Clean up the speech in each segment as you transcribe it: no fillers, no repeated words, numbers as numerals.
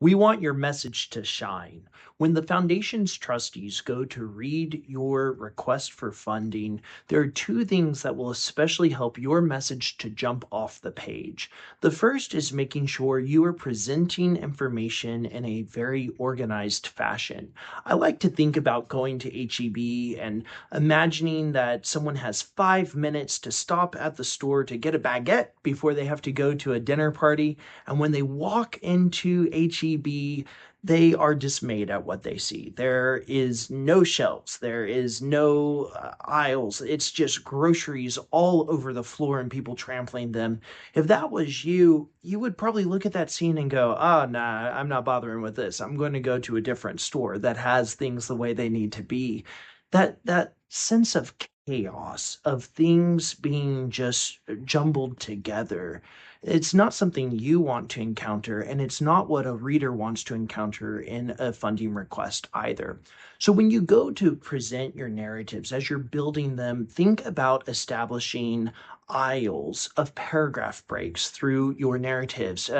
We want your message to shine. When the foundation's trustees go to read your request for funding, there are two things that will especially help your message to jump off the page. The first is making sure you are presenting information in a very organized fashion. I like to think about going to HEB and imagining that someone has 5 minutes to stop at the store to get a baguette before they have to go to a dinner party. And when they walk into HEB, they are dismayed at what they see. There is no shelves, there is no aisles. It's just groceries all over the floor and people trampling them. If that was you, you would probably look at that scene and go, "Oh, nah, I'm not bothering with this. I'm going to go to a different store that has things the way they need to be." That sense of chaos, of things being just jumbled together, it's not something you want to encounter, and it's not what a reader wants to encounter in a funding request either. So, when you go to present your narratives as you're building them, think about establishing aisles of paragraph breaks through your narratives.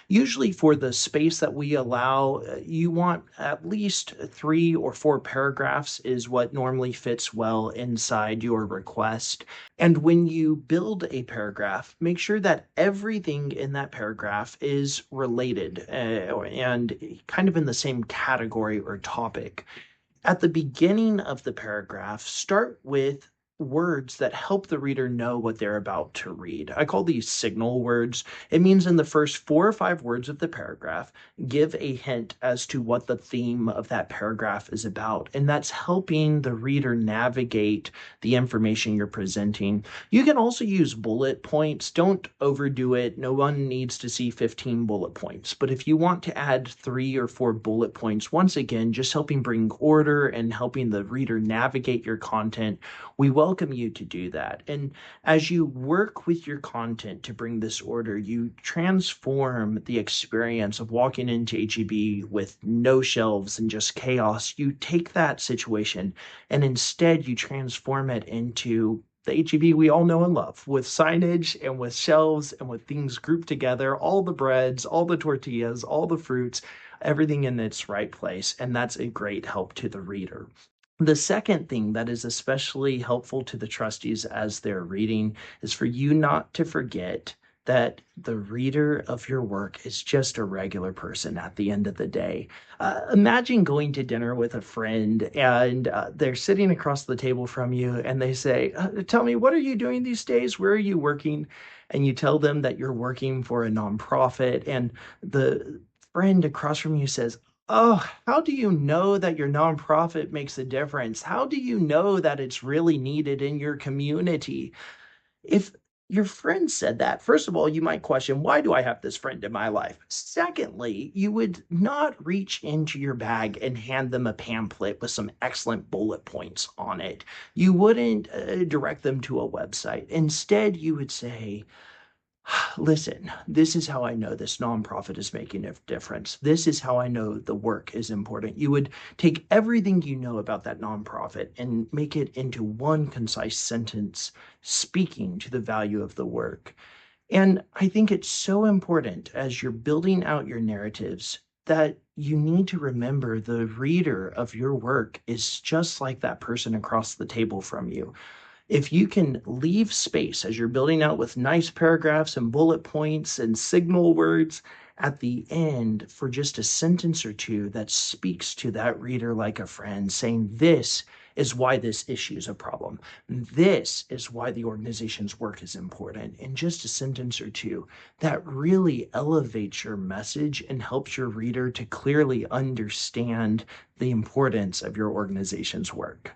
Usually, for the space that we allow, you want at least 3 or 4 paragraphs, is what normally fits well inside your request. And when you build a paragraph, make sure that everything in that paragraph is related and kind of in the same category or topic. At the beginning of the paragraph, start with words that help the reader know what they're about to read. I call these signal words. It means in the first 4 or 5 words of the paragraph, give a hint as to what the theme of that paragraph is about. And that's helping the reader navigate the information you're presenting. You can also use bullet points. Don't overdo it. No one needs to see 15 bullet points. But if you want to add 3 or 4 bullet points, once again, just helping bring order and helping the reader navigate your content, we welcome you to do that. And as you work with your content to bring this order, you transform the experience of walking into HEB with no shelves and just chaos. You take that situation and instead you transform it into the HEB we all know and love, with signage and with shelves and with things grouped together, all the breads, all the tortillas, all the fruits, everything in its right place. And that's a great help to the reader. The second thing that is especially helpful to the trustees as they're reading is for you not to forget that the reader of your work is just a regular person at the end of the day. Imagine going to dinner with a friend and they're sitting across the table from you and they say, "Tell me, what are you doing these days? Where are you working?" And you tell them that you're working for a nonprofit, and the friend across from you says, "Oh, how do you know that your nonprofit makes a difference? How do you know that it's really needed in your community?" If your friend said that, first of all, you might question, why do I have this friend in my life? Secondly, you would not reach into your bag and hand them a pamphlet with some excellent bullet points on it. You wouldn't direct them to a website. Instead, you would say, "Listen, this is how I know this nonprofit is making a difference. This is how I know the work is important." You would take everything you know about that nonprofit and make it into one concise sentence speaking to the value of the work. And I think it's so important as you're building out your narratives that you need to remember the reader of your work is just like that person across the table from you. If you can leave space as you're building out with nice paragraphs and bullet points and signal words at the end for just a sentence or two that speaks to that reader like a friend, saying, "This is why this issue is a problem. This is why the organization's work is important," in just a sentence or two, that really elevates your message and helps your reader to clearly understand the importance of your organization's work.